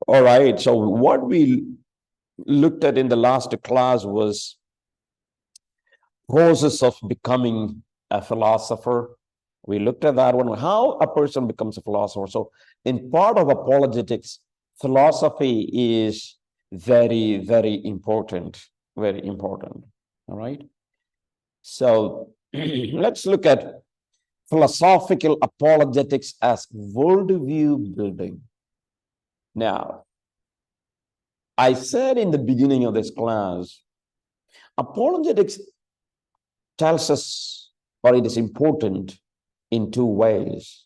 All right. So what we looked at in the last class was process of becoming a philosopher. We looked at that one, how a person becomes a philosopher. So in part of apologetics, philosophy is very, very important, very important. All right. So let's look at philosophical apologetics as worldview building. Now, I said in the beginning of this class, apologetics tells us, or it is important in two ways.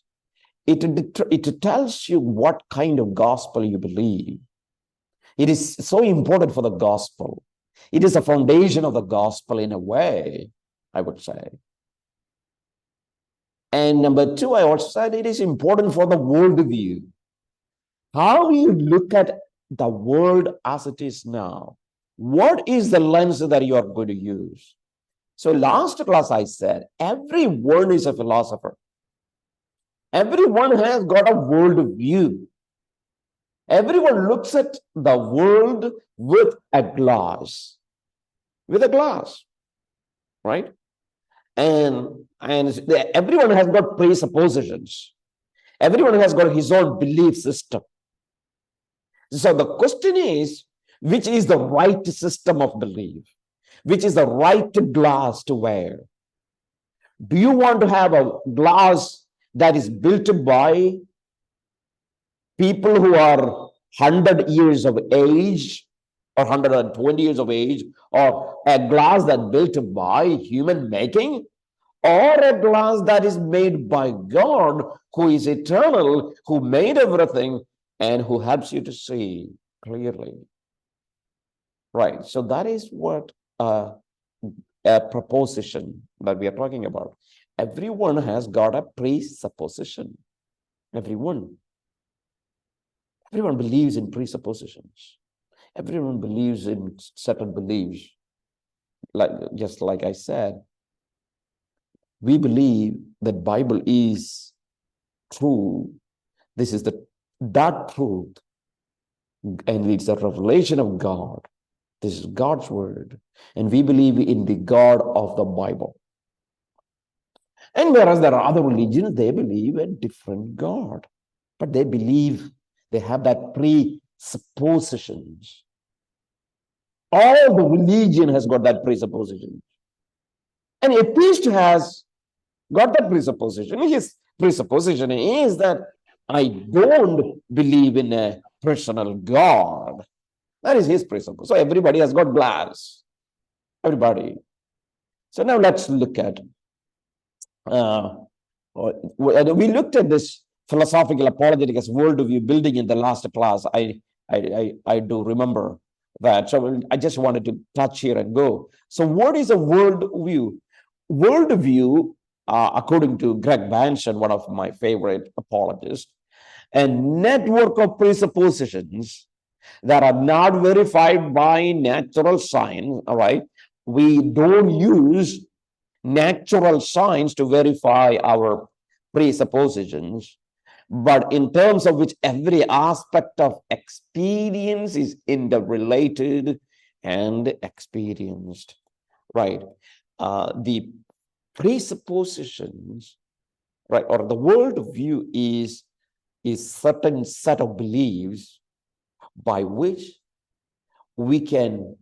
It tells you what kind of gospel you believe. It is so important for the gospel. It is the foundation of the gospel in a way, I would say. And number two, I also said it is important for the worldview. How you look at the world as it is now. What is the lens that you are going to use? So last class I said, everyone is a philosopher. Everyone has got a worldview. Everyone looks at the world with a glass, right? And everyone has got presuppositions. Everyone has got his own belief system. So the question is, which is the right system of belief? Which is the right glass to wear? Do you want to have a glass that is built by people who are 100 years of age or 120 years of age, or a glass that built by human making, or a glass that is made by God, who is eternal, who made everything, and who helps you to see clearly? Right. So that is what a proposition that we are talking about. Everyone has got a presupposition. Everyone believes in presuppositions. Everyone believes in certain beliefs. Just like I said, we believe that Bible is true. This is that truth, and it's a revelation of God. This is God's word, and we believe in the God of the Bible. And whereas there are other religions, they believe a different God, but they believe they have that presuppositions. All the religion has got that presupposition, and a priest has got that presupposition. His presupposition is that I don't believe in a personal God. That is his presupposition. So everybody has got glass. Everybody. So now let's look at. We looked at this philosophical apologetic as worldview building in the last class. I do remember that. So I just wanted to touch here and go. So what is a worldview? Worldview, according to Greg Banson, one of my favorite apologists, a network of presuppositions that are not verified by natural science. All right, we don't use natural science to verify our presuppositions, but in terms of which every aspect of experience is interrelated and experienced, right? The presuppositions, right, or the worldview is certain set of beliefs by which we can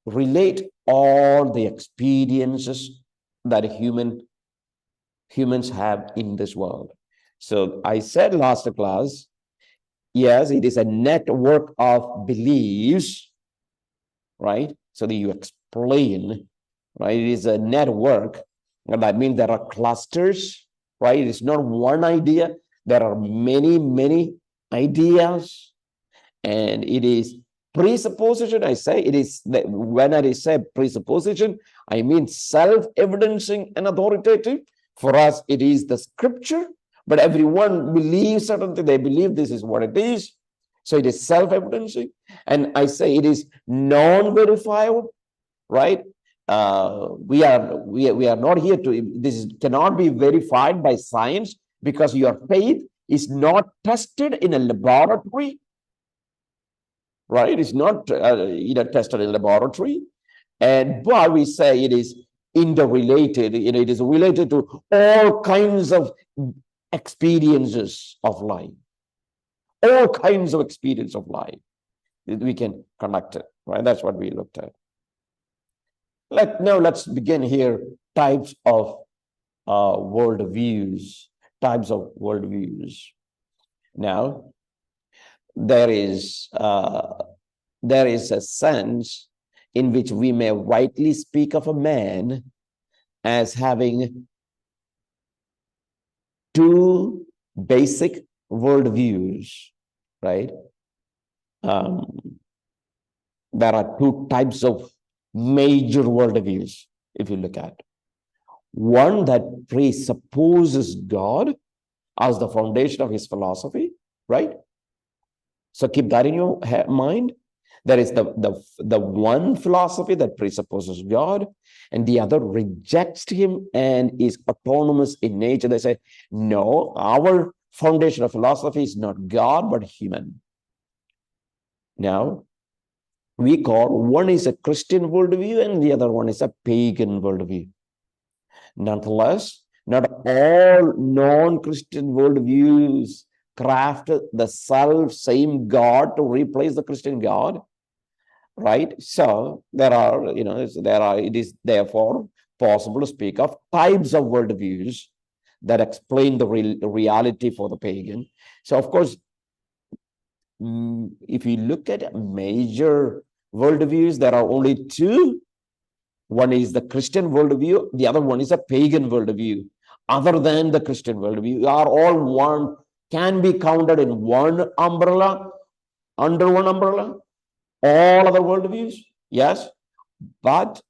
relate all the experiences that humans have in this world. So I said last class, yes, it is a network of beliefs, right? So that you explain, right? It is a network, and that means there are clusters, right? It is not one idea. There are many, many ideas, and it is presupposition. I say it is, when I say presupposition, I mean self-evidencing and authoritative. For us, it is the scripture, but everyone believes certain thing. They believe this is what it is. So it is self-evidencing. And I say it is non-verifiable, right? We are not here to, this cannot be verified by science, because your faith is not tested in a laboratory. right? It's not tested in laboratory, but we say it is interrelated. It is related to all kinds of experiences of life, all kinds of experience of life. We can connect it, right? That's what we looked at. Now let's begin here. Types of worldviews. Types of worldviews. Now, there is a sense in which we may rightly speak of a man as having two basic worldviews, right? There are two types of major worldviews, if you look at. One that presupposes God as the foundation of his philosophy, right? So keep that in your mind. There is the one philosophy that presupposes God, and the other rejects him and is autonomous in nature. They say, no, our foundation of philosophy is not God, but human. Now, we call one is a Christian worldview and the other one is a pagan worldview. Nonetheless, not all non-Christian worldviews craft the self-same God to replace the Christian God, right? So it is therefore possible to speak of types of worldviews that explain the reality for the pagan. So, of course, if you look at major worldviews, there are only two. One is the Christian worldview, the other one is a pagan worldview. Other than the Christian worldview, are all one, can be counted in one umbrella, under one umbrella. All other worldviews, yes, but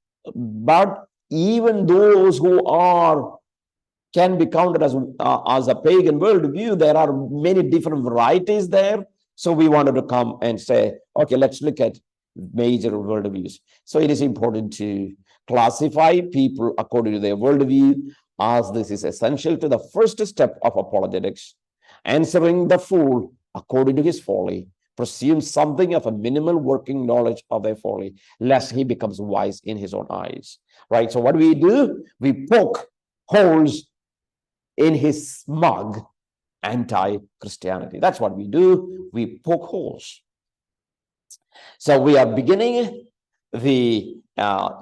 even those who can be counted as a pagan worldview, there are many different varieties there. So we wanted to come and say, okay, let's look at major worldviews. So it is important to classify people according to their worldview, as this is essential to the first step of apologetics. Answering the fool according to his folly presumes something of a minimal working knowledge of their folly, lest he becomes wise in his own eyes. Right? So what we do, we poke holes in his smug anti-Christianity. That's what we do. We poke holes. So we are beginning the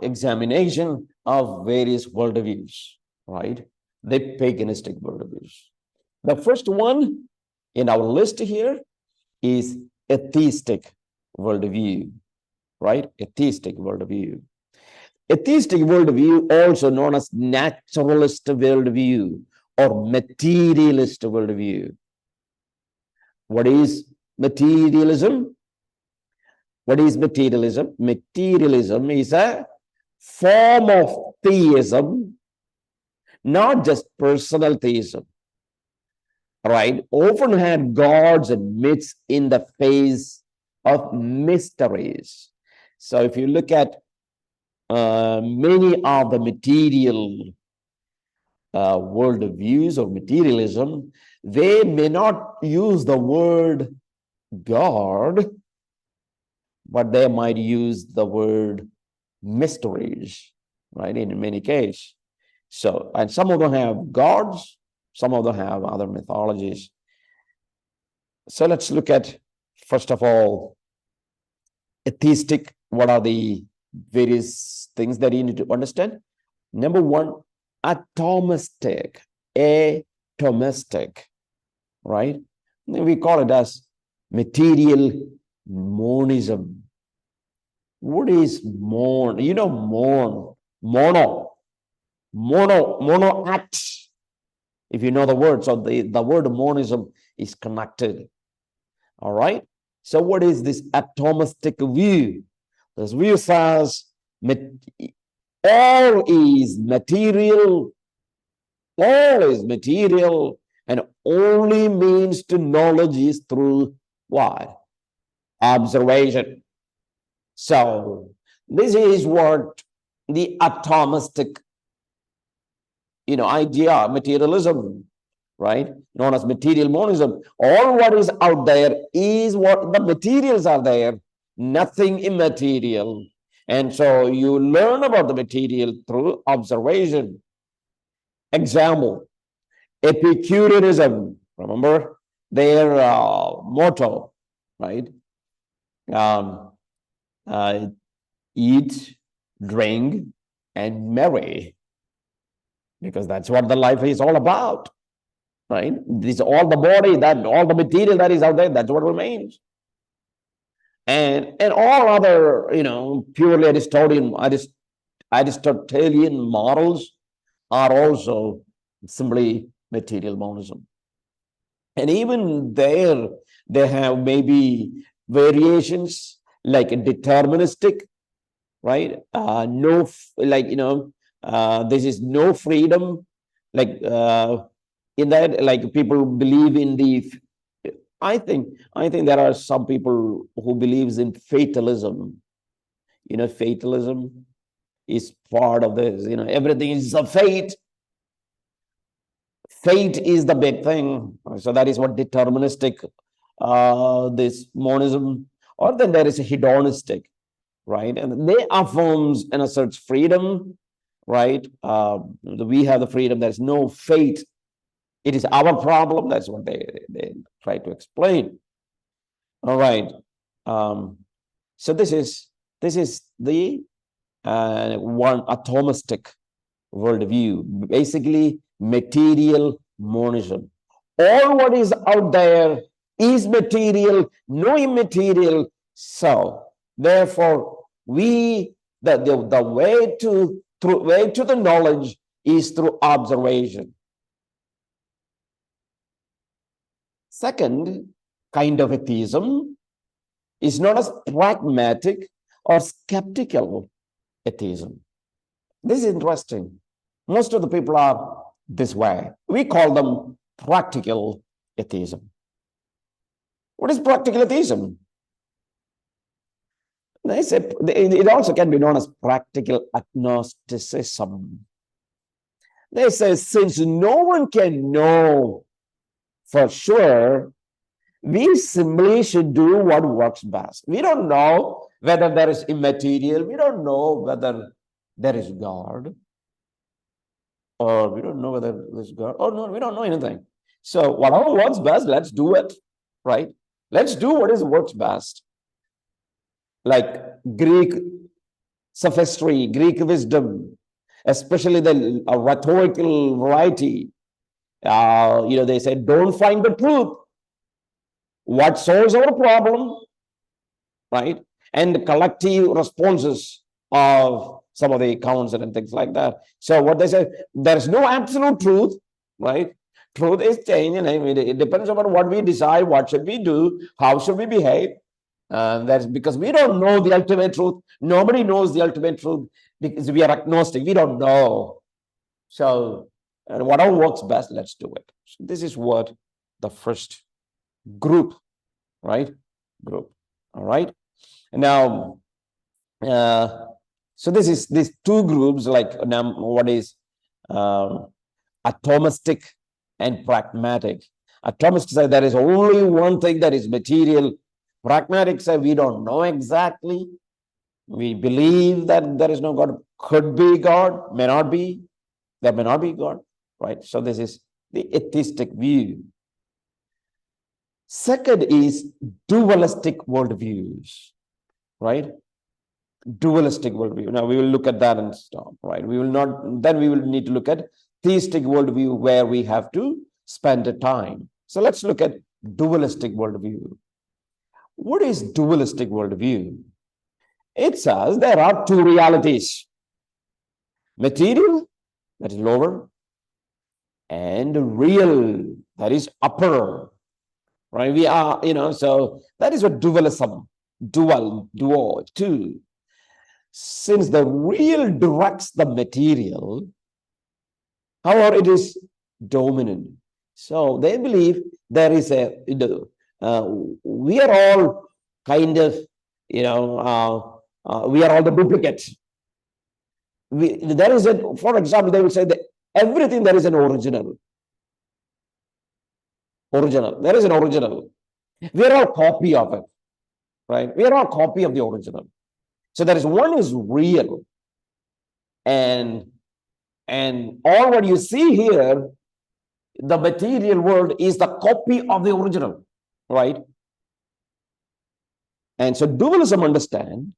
examination of various worldviews, right? The paganistic worldviews. The first one in our list here is atheistic worldview, right? Atheistic worldview. Atheistic worldview, also known as naturalist worldview or materialist worldview. What is materialism? What is materialism? Materialism is a form of theism, not just personal theism, right? Often had gods and myths in the face of mysteries. So if you look at many of the material worldviews or materialism, they may not use the word God, but they might use the word mysteries, right? In many cases. So, and some of them have gods, some of them have other mythologies. So let's look at, first of all, atheistic. What are the various things that you need to understand? Number one, atomistic, right? We call it as material monism. What is mon? Mono act. If you know the word, so the word monism is connected. All right. So what is this atomistic view? This view says all is material, and only means to knowledge is through what? Observation. So this is what the atomistic idea, materialism, right? Known as material monism. All what is out there is what the materials are there, nothing immaterial. And so you learn about the material through observation. Example, Epicureanism, remember their motto, right? Um, uh, Eat, drink, and marry, because that's what the life is all about, right? This all the body, that all the material that is out there, that's what remains. And all other, purely Aristotelian models are also simply material monism. And even there, they have maybe variations like a deterministic, right? No, like, this is no freedom, like in that, like people believe in the, I think there are some people who believes in fatalism. Fatalism is part of this, everything is a fate. Fate is the big thing. So that is what deterministic, this monism, or then there is a hedonistic, right? And they affirms and asserts freedom, right? We have the freedom. There's no fate. It is our problem. That's what they try to explain. All right. So this is the one atomistic worldview, basically material monism. All what is out there is material, no immaterial. So therefore, the way to the knowledge is through observation. Second kind of atheism is known as pragmatic or skeptical atheism. This is interesting. Most of the people are this way. We call them practical atheism. What is practical atheism? They say it also can be known as practical agnosticism. They say since no one can know for sure, we simply should do what works best. We don't know whether there is immaterial. We don't know whether there is God. Or we don't know whether there's God. Oh, no, we don't know anything. So whatever works best, let's do it, right? Let's do what works best. Like Greek sophistry, Greek wisdom, especially the rhetorical variety. They say, don't find the truth. What solves our problem, right? And the collective responses of some of the council and things like that. So what they say, there is no absolute truth, right? Truth is changing. It depends upon what we decide, what should we do, how should we behave. That's because we don't know the ultimate truth. Nobody knows the ultimate truth because we are agnostic. We don't know. So whatever works best, let's do it. So this is what the first group, right? Group. All right. And now, so this is these two groups, like now what is atomistic and pragmatic. Atomistic say there is only one thing that is material. Pragmatic say we don't know exactly. We believe that there is no God. Could be God, may not be. There may not be God, right? So this is the atheistic view. Second is dualistic worldviews, right? Dualistic worldview. Now we will look at that and stop, right? We will not, then we will need to look at theistic worldview where we have to spend the time. So let's look at dualistic worldview. What is dualistic worldview? It says there are two realities. Material, that is lower, and real, that is upper, right? We are, so that is what dualism, two. Since the real directs the material, however, it is dominant. So they believe there is we are all kind of, we are all the duplicates. There is for example, they will say that everything there is an original. There is an original. We are all copy of it, right? We are all a copy of the original. So there is one is real, and all what you see here, the material world, is the copy of the original, right? And so dualism understand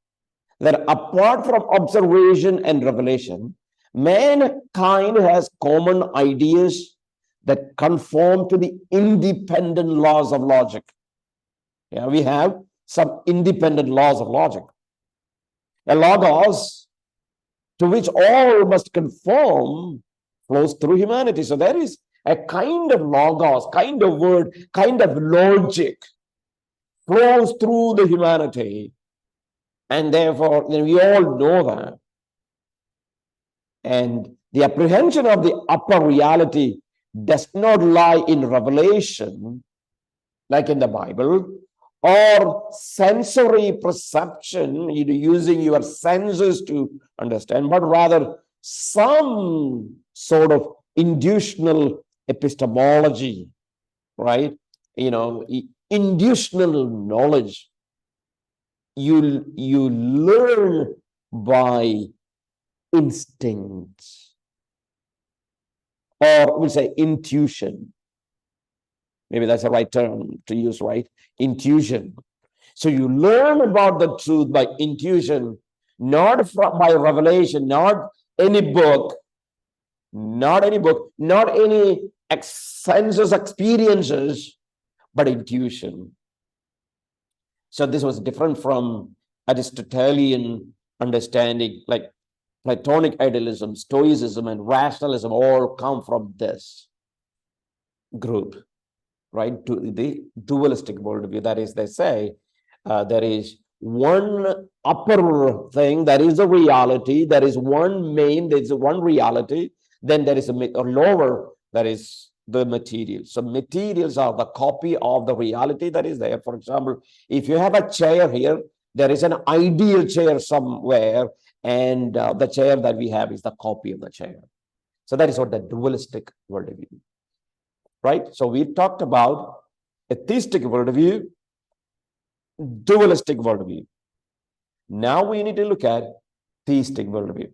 that apart from observation and revelation, mankind has common ideas that conform to the independent laws of logic. Yeah, we have some independent laws of logic. A logos to which all must conform flows through humanity. So there is a kind of logos, kind of word, kind of logic flows through the humanity. And therefore, we all know that. And the apprehension of the upper reality does not lie in revelation, like in the Bible, or sensory perception, using your senses to understand, but rather some sort of indutional epistemology, right? Indutional knowledge. You learn by instinct, or we'll say intuition. Maybe that's the right term to use, right? Intuition. So you learn about the truth by intuition, not by revelation, not any book, not any senses experiences, but intuition. So this was different from Aristotelian understanding, like Platonic idealism, Stoicism, and rationalism all come from this group, right? To the dualistic worldview. That is, they say there is one upper thing, that is a reality, there is one main, there is one reality, then there is a lower, that is the material. So materials are the copy of the reality that is there. For example, if you have a chair here, there is an ideal chair somewhere, and the chair that we have is the copy of the chair. So that is what the dualistic worldview, right? So we talked about atheistic worldview, dualistic worldview. Now we need to look at theistic worldview.